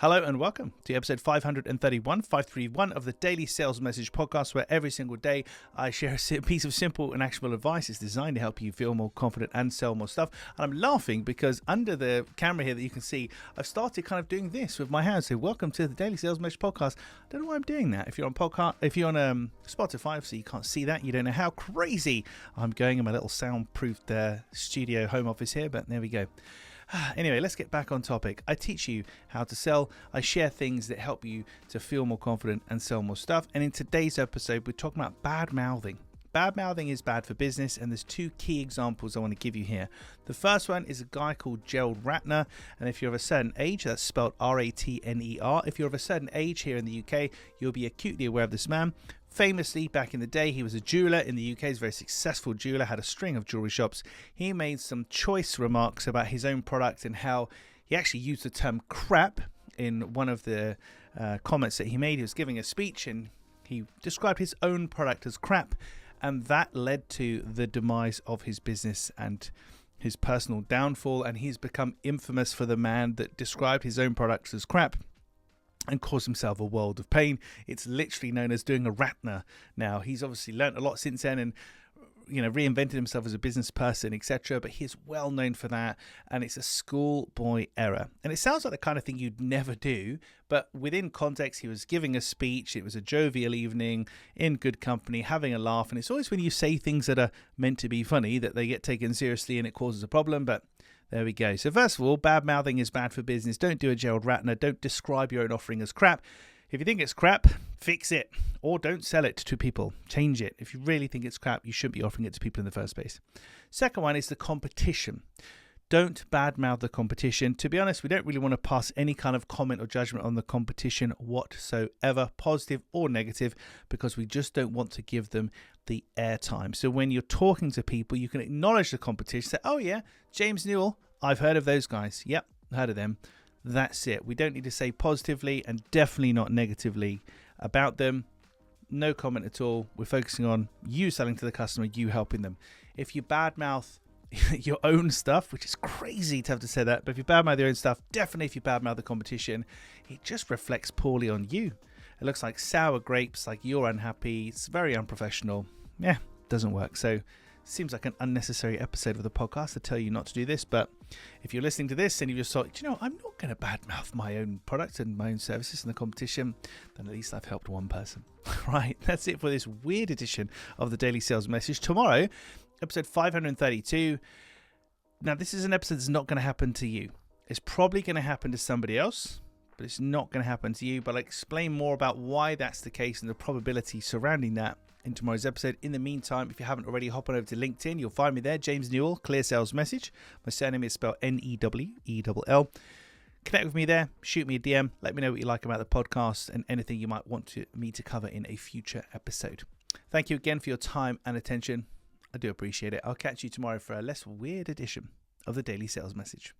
Hello and welcome to episode 531 of the Daily Sales Message podcast, where every single day I share a piece of simple and actionable advice. It's designed to help you feel more confident and sell more stuff. And I'm laughing because under the camera here that you can see, I've started kind of doing this with my hands. So welcome to the Daily Sales Message podcast. I don't know why I'm doing that. If you're on Spotify, so you can't see that, you don't know how crazy I'm going in my little soundproofed studio home office here, but there we go. Anyway, let's get back on topic. I teach you how to sell. I share things that help you to feel more confident and sell more stuff. And in today's episode, we're talking about bad mouthing. Bad mouthing is bad for business, and there's two key examples I want to give you here. The first one is a guy called Gerald Ratner, and if you're of a certain age, that's spelled R-A-T-N-E-R. If you're of a certain age here in the UK, you'll be acutely aware of this man. Famously, back in the day, he was a jeweler in the UK. He's a very successful jeweler, had a string of jewelry shops. He made some choice remarks about his own product and how he actually used the term crap in one of the comments that he made. He was giving a speech and he described his own product as crap, and that led to the demise of his business and his personal downfall, and he's become infamous for the man that described his own products as crap and caused himself a world of pain. It's literally known as doing a Ratner now. He's obviously learnt a lot since then and reinvented himself as a business person, etc. But he's well known for that, and it's a schoolboy error. And it sounds like the kind of thing you'd never do, but within context, he was giving a speech. It was a jovial evening in good company, having a laugh. And it's always when you say things that are meant to be funny that they get taken seriously and it causes a problem. But there we go. So first of all, bad mouthing is bad for business. Don't do a Gerald Ratner. Don't describe your own offering as crap. If you think it's crap, fix it, or don't sell it to people. Change it. If you really think it's crap, you shouldn't be offering it to people in the first place. Second one is the competition. Don't badmouth the competition. To be honest, we don't really want to pass any kind of comment or judgment on the competition whatsoever, positive or negative, because we just don't want to give them the airtime. So when you're talking to people, you can acknowledge the competition. Say, oh yeah, James Newell, I've heard of those guys. Yep, heard of them. That's it. We don't need to say positively and definitely not negatively about them. No comment at all. We're focusing on you selling to the customer, you helping them. If you badmouth your own stuff, which is crazy to have to say that, but if you badmouth your own stuff, definitely if you badmouth the competition, it just reflects poorly on you. It looks like sour grapes, like you're unhappy. It's very unprofessional. Yeah, doesn't work. So seems like an unnecessary episode of the podcast to tell you not to do this, but if you're listening to this and you just thought, I'm not going to badmouth my own product and my own services in the competition, then at least I've helped one person. Right, that's it for this weird edition of the Daily Sales Message. Tomorrow, episode 532. Now, this is an episode that's not going to happen to you. It's probably going to happen to somebody else, but it's not going to happen to you. But I'll explain more about why that's the case and the probability surrounding that in tomorrow's episode. In the meantime, if you haven't already, hop on over to LinkedIn. You'll find me there, James Newell, Clear Sales Message. My surname is spelled Newell. Connect with me there, shoot me a DM, let me know what you like about the podcast and anything you might want me to cover in a future episode. Thank you again for your time and attention. I do appreciate it. I'll catch you tomorrow for a less weird edition of the Daily Sales Message.